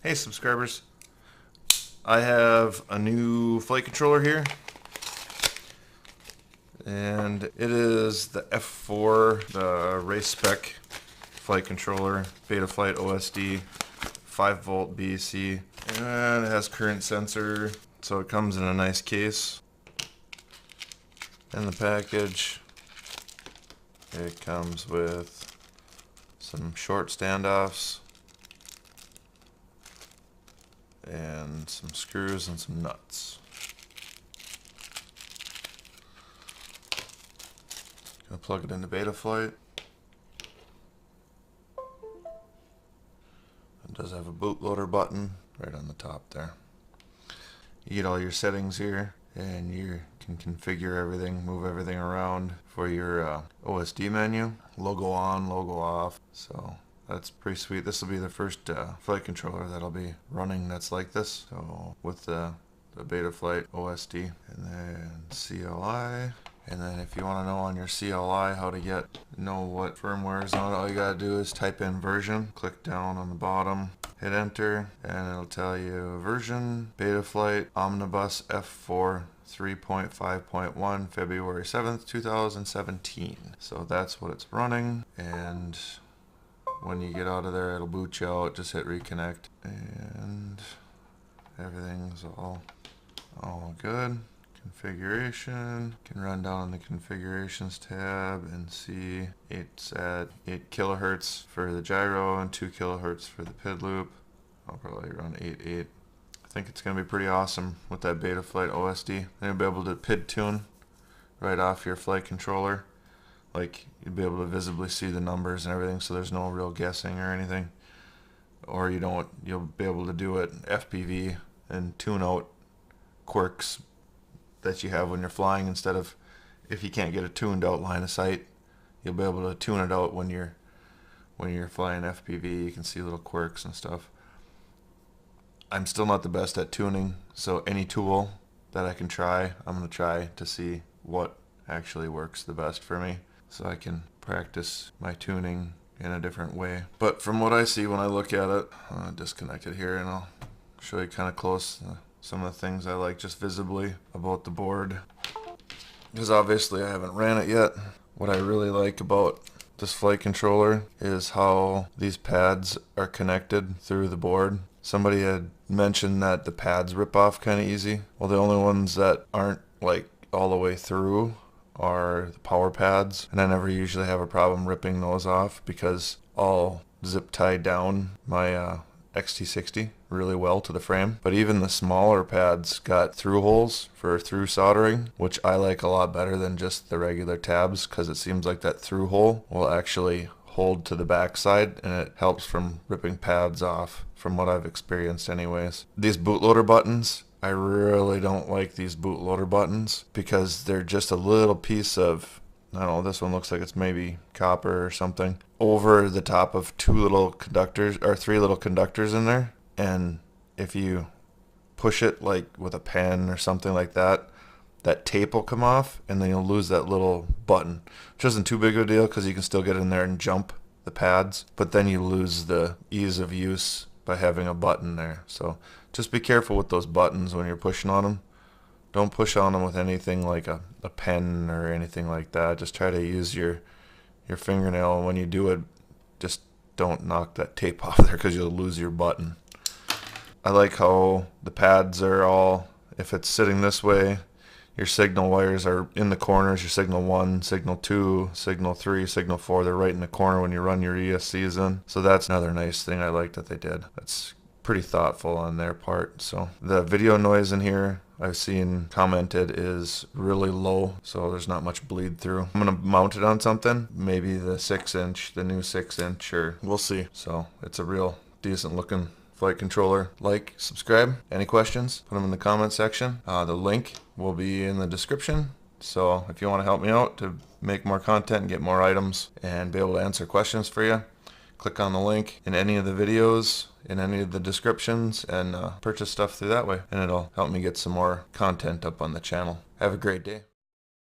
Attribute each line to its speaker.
Speaker 1: Hey subscribers, I have a new flight controller here, and it is the F4, the race spec flight controller, Betaflight OSD, 5-volt BC, and it has current sensor, so it comes in a nice case. In the package, it comes with some short standoffs, and some screws and some nuts. Gonna plug it into Betaflight. It does have a bootloader button right on the top there. You get all your settings here, and you can configure everything, move everything around for your OSD menu. Logo on, logo off. So that's pretty sweet. This will be the first flight controller that'll be running that's like this. So with the Betaflight OSD, and then CLI. And then if you want to know on your CLI how to know what firmware is on it, all you gotta do is type in version, click down on the bottom, hit enter, and it'll tell you version, Betaflight Omnibus F4 3.5.1 February 7th 2017. So that's what it's running, and when you get out of there it'll boot you out. Just hit reconnect and everything's all good. Configuration, can run down in the configurations tab and see it's at 8 kilohertz for the gyro and 2 kilohertz for the PID loop. I'll probably run 8.8. I think it's going to be pretty awesome with that Betaflight OSD. And you'll be able to PID tune right off your flight controller. Like, you'll be able to visibly see the numbers and everything, so there's no real guessing or anything. Or you'll be able to do it FPV and tune out quirks that you have when you're flying, instead of, if you can't get a tuned out line of sight, you'll be able to tune it out when you're flying FPV. You can see little quirks and stuff. I'm still not the best at tuning, so any tool that I can try, I'm going to try to see what actually works the best for me, so I can practice my tuning in a different way. But from what I see when I look at it, I'll disconnect it here and I'll show you kind of close some of the things I like just visibly about the board, because obviously I haven't ran it yet. What I really like about this flight controller is how these pads are connected through the board. Somebody had mentioned that the pads rip off kind of easy. Well, the only ones that aren't like all the way through are the power pads, and I never usually have a problem ripping those off because I'll zip tie down my XT60 really well to the frame. But even the smaller pads got through holes for through soldering, which I like a lot better than just the regular tabs, because it seems like that through hole will actually hold to the backside and it helps from ripping pads off, from what I've experienced anyways. These bootloader buttons, I really don't like these bootloader buttons because they're just a little piece of, I don't know, this one looks like it's maybe copper or something, over the top of three little conductors in there. And if you push it like with a pen or something like that, that tape will come off and then you'll lose that little button, which isn't too big of a deal because you can still get in there and jump the pads, but then you lose the ease of use by having a button there. So just be careful with those buttons when you're pushing on them. Don't push on them with anything like a pen or anything like that. Just try to use your fingernail, and when you do it, just don't knock that tape off there because you'll lose your button. I like how the pads are all, if it's sitting this way, your signal wires are in the corners. Your signal 1, signal 2, signal 3, signal 4, they're right in the corner when you run your ESCs in. So that's another nice thing I like that they did. That's pretty thoughtful on their part. So the video noise in here, I've seen commented, is really low, so there's not much bleed through. I'm gonna mount it on something, maybe the 6-inch, the new 6-inch, or we'll see. So it's a real decent looking flight controller. Like, subscribe. Any questions, put them in the comment section. The link will be in the description, so if you want to help me out to make more content and get more items and be able to answer questions for you, click on the link in any of the videos, in any of the descriptions, and purchase stuff through that way, and it'll help me get some more content up on the channel. Have a great day.